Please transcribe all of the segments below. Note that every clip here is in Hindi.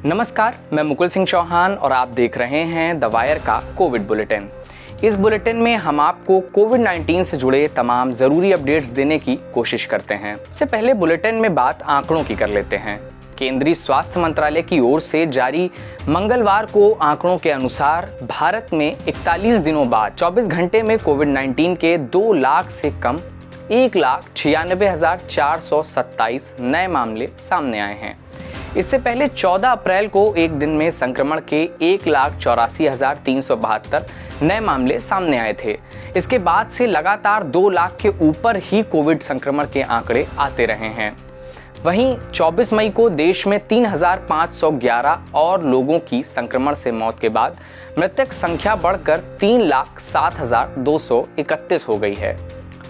नमस्कार, मैं मुकुल सिंह चौहान और आप देख रहे हैं द वायर का कोविड बुलेटिन। इस बुलेटिन में हम आपको कोविड-19 से जुड़े तमाम ज़रूरी अपडेट्स देने की कोशिश करते हैं। इससे पहले बुलेटिन में बात आंकड़ों की कर लेते हैं। केंद्रीय स्वास्थ्य मंत्रालय की ओर से जारी मंगलवार को आंकड़ों के अनुसार भारत में 41 दिनों बाद 24 घंटे में कोविड-19 के 2 लाख से कम 1,96,427 नए मामले सामने आए हैं। इससे पहले 14 अप्रैल को एक दिन में संक्रमण के 1,84,372 नए मामले सामने आए थे। इसके बाद से लगातार 2 लाख के ऊपर ही कोविड संक्रमण के आंकड़े आते रहे हैं। वहीं 24 मई को देश में 3,511 और लोगों की संक्रमण से मौत के बाद मृतक संख्या बढ़कर 3,07,231 हो गई है।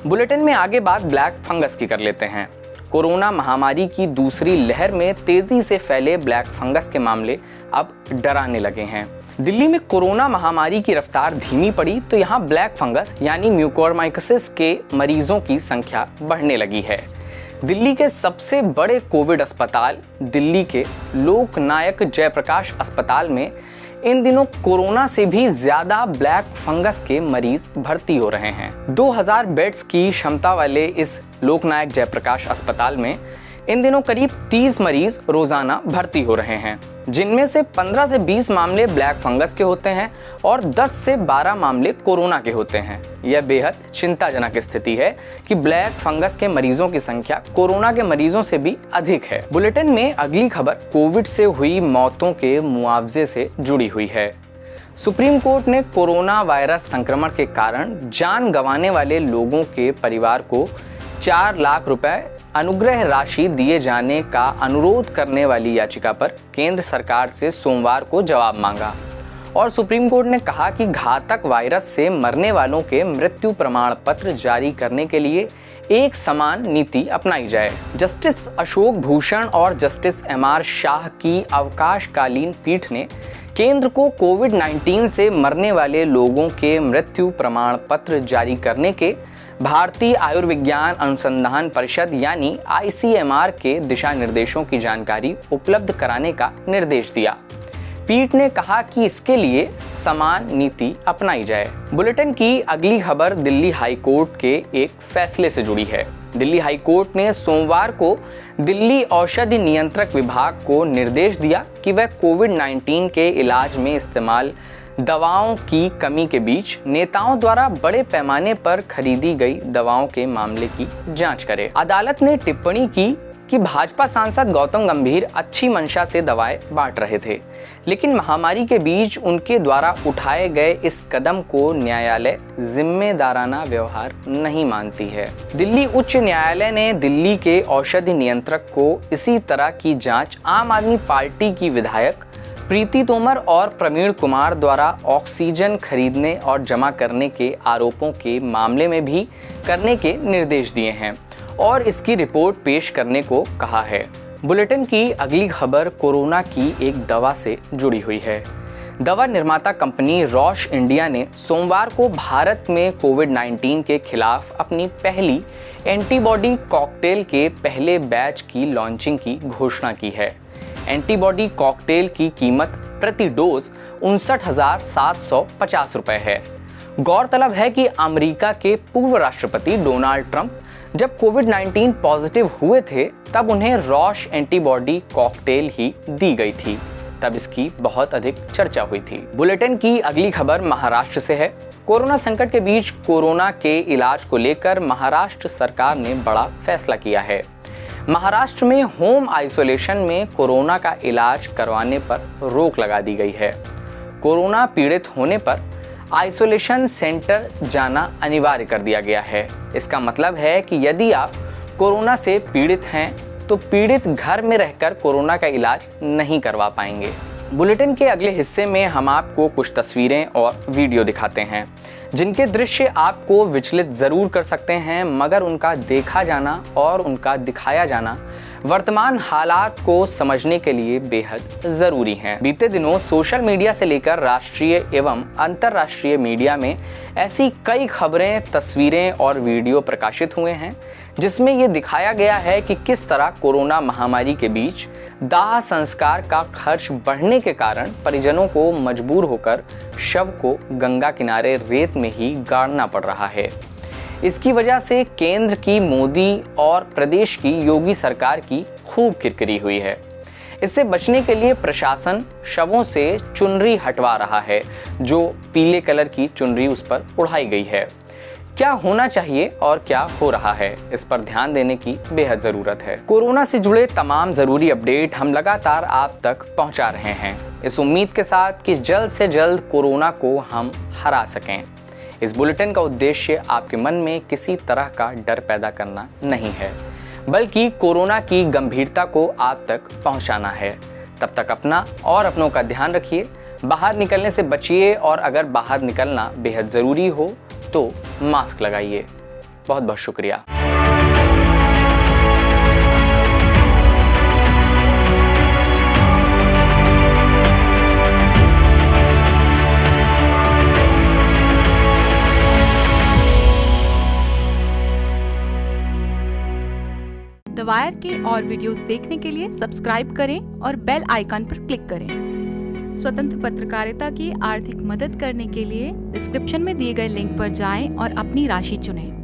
बुलेटिन में आगे बात ब्लैक फंगस की कर लेते हैं। कोरोना महामारी की दूसरी लहर में तेजी से फैले ब्लैक फंगस के मामले अब डराने लगे हैं। दिल्ली में कोरोना महामारी की रफ्तार धीमी पड़ी तो यहाँ ब्लैक फंगस यानी म्यूकोरमाइकोसिस के मरीजों की संख्या बढ़ने लगी है। दिल्ली के सबसे बड़े कोविड अस्पताल दिल्ली के लोकनायक जयप्रकाश अस्पताल में इन दिनों कोरोना से भी ज्यादा ब्लैक फंगस के मरीज भर्ती हो रहे हैं। 2000 बेड्स की क्षमता वाले इस लोकनायक जयप्रकाश अस्पताल में इन दिनों करीब 30 मरीज रोजाना भर्ती हो रहे हैं, जिनमें से 15 से 20 मामले ब्लैक फंगस के होते हैं और 10 से 12 मामले कोरोना के होते हैं। यह बेहद चिंताजनक स्थिति है कि ब्लैक फंगस के मरीजों की संख्या कोरोना के मरीजों से भी अधिक है। बुलेटिन में अगली खबर कोविड से हुई मौतों के मुआवजे से जुड़ी हुई है। सुप्रीम कोर्ट ने कोरोना वायरस संक्रमण के कारण जान गंवाने वाले लोगों के परिवार को 4 लाख रुपए अनुग्रह राशि दिए जाने का अनुरोध करने वाली याचिका पर केंद्र सरकार से सोमवार को जवाब मांगा और सुप्रीम कोर्ट ने कहा कि घातक वायरस से मरने वालों के मृत्यु प्रमाण पत्र जारी करने के लिए एक समान नीति अपनाई जाए। जस्टिस अशोक भूषण और जस्टिस एम.आर. शाह की अवकाशकालीन पीठ ने केंद्र को कोविड-19 से मरने वाले लोगों के मृत्यु प्रमाण पत्र जारी करने के भारतीय आयुर्विज्ञान अनुसंधान परिषद यानी ICMR के दिशा निर्देशों की जानकारी उपलब्ध कराने का निर्देश दिया। पीठ ने कहा कि इसके लिए समान नीति अपनाई जाए। बुलेटिन की अगली खबर दिल्ली हाई कोर्ट के एक फैसले से जुड़ी है। दिल्ली हाई कोर्ट ने सोमवार को दिल्ली औषधि नियंत्रक विभाग को निर्देश दिया कि वह कोविड-19 के इलाज में इस्तेमाल दवाओं की कमी के बीच नेताओं द्वारा बड़े पैमाने पर खरीदी गई दवाओं के मामले की जांच करे। अदालत ने टिप्पणी की कि भाजपा सांसद गौतम गंभीर अच्छी मंशा से दवाएं बांट रहे थे, लेकिन महामारी के बीच उनके द्वारा उठाए गए इस कदम को न्यायालय जिम्मेदाराना व्यवहार नहीं मानती है। दिल्ली उच्च न्यायालय ने दिल्ली के औषधि नियंत्रक को इसी तरह की जांच आम आदमी पार्टी की विधायक प्रीति तोमर और प्रवीण कुमार द्वारा ऑक्सीजन खरीदने और जमा करने के आरोपों के मामले में भी करने के निर्देश दिए हैं और इसकी रिपोर्ट पेश करने को कहा है। बुलेटिन की अगली खबर कोरोना की एक दवा से जुड़ी हुई है। दवा निर्माता कंपनी रॉश इंडिया ने सोमवार को भारत में कोविड-19 के खिलाफ अपनी पहली एंटीबॉडी कॉकटेल के पहले बैच की लॉन्चिंग की घोषणा की है। एंटीबॉडी कॉकटेल की कीमत प्रति डोज 59,750 रुपए है। गौरतलब है कि अमेरिका के पूर्व राष्ट्रपति डोनाल्ड ट्रंप जब कोविड-19 पॉजिटिव हुए थे तब उन्हें रॉश एंटीबॉडी कॉकटेल ही दी गई थी। तब इसकी बहुत अधिक चर्चा हुई थी। बुलेटिन की अगली खबर महाराष्ट्र से है। कोरोना संकट के बीच कोरोना के इलाज को लेकर महाराष्ट्र सरकार ने बड़ा फैसला किया है। महाराष्ट्र में होम आइसोलेशन में कोरोना का इलाज करवाने पर रोक लगा दी गई है। कोरोना पीड़ित होने पर आइसोलेशन सेंटर जाना अनिवार्य कर दिया गया है। इसका मतलब है कि यदि आप कोरोना से पीड़ित हैं तो पीड़ित घर में रहकर कोरोना का इलाज नहीं करवा पाएंगे। बुलेटिन के अगले हिस्से में हम आपको कुछ तस्वीरें और वीडियो दिखाते हैं जिनके दृश्य आपको विचलित जरूर कर सकते हैं, मगर उनका देखा जाना और उनका दिखाया जाना वर्तमान हालात को समझने के लिए बेहद जरूरी हैं। बीते दिनों सोशल मीडिया से लेकर राष्ट्रीय एवं अंतर्राष्ट्रीय मीडिया में ऐसी कई खबरें, तस्वीरें और वीडियो प्रकाशित हुए हैं जिसमें ये दिखाया गया है कि किस तरह कोरोना महामारी के बीच दाह संस्कार का खर्च बढ़ने के कारण परिजनों को मजबूर होकर शव को गंगा किनारे रेत में ही गाड़ना पड़ रहा है। इसकी वजह से केंद्र की मोदी और प्रदेश की योगी सरकार की खूब किरकिरी हुई है। इससे बचने के लिए प्रशासन शवों से चुनरी हटवा रहा है, जो पीले कलर की चुनरी उस पर उड़ाई गई है। क्या होना चाहिए और क्या हो रहा है, इस पर ध्यान देने की बेहद ज़रूरत है। कोरोना से जुड़े तमाम ज़रूरी अपडेट हम लगातार आप तक पहुंचा रहे हैं, इस उम्मीद के साथ कि जल्द से जल्द कोरोना को हम हरा सकें। इस बुलेटिन का उद्देश्य आपके मन में किसी तरह का डर पैदा करना नहीं है, बल्कि कोरोना की गंभीरता को आप तक पहुंचाना है। तब तक अपना और अपनों का ध्यान रखिए, बाहर निकलने से बचिए और अगर बाहर निकलना बेहद ज़रूरी हो तो मास्क लगाइए। बहुत बहुत शुक्रिया। द वायर के और वीडियोस देखने के लिए सब्सक्राइब करें और बेल आइकन पर क्लिक करें। स्वतंत्र पत्रकारिता की आर्थिक मदद करने के लिए डिस्क्रिप्शन में दिए गए लिंक पर जाएं और अपनी राशि चुनें।